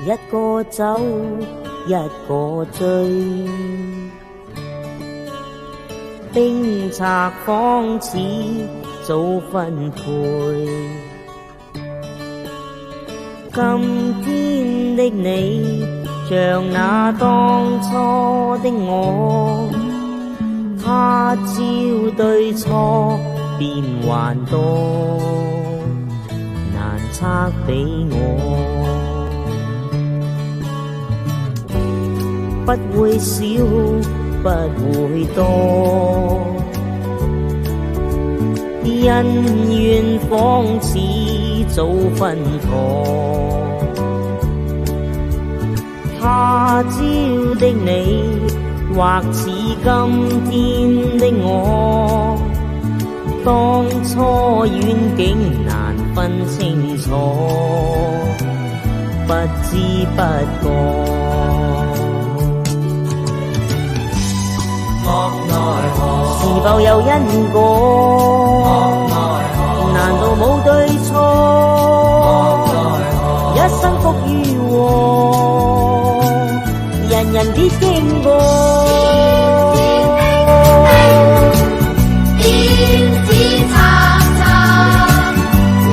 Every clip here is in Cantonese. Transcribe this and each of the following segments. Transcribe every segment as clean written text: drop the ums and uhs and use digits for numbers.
一個走，一個追，冰拆方似早分配。今天的你，像那當初的我，他朝對錯變幻多，難測比我。不會少，不會多，恩怨仿似早分妥。他朝的你，或似今天的我，當初遠景難分清楚，不知不覺。是否有因果？難道冇對錯？一生福與禍，人人必經過。點知測測，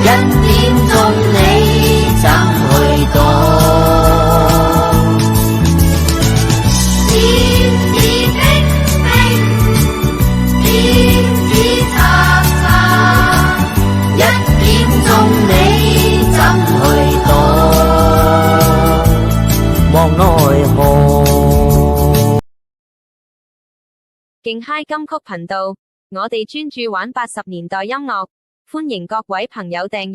一點鐘你怎去躲？勁嗨金曲頻道，我哋專注玩80年代音樂，歡迎各位朋友訂閱。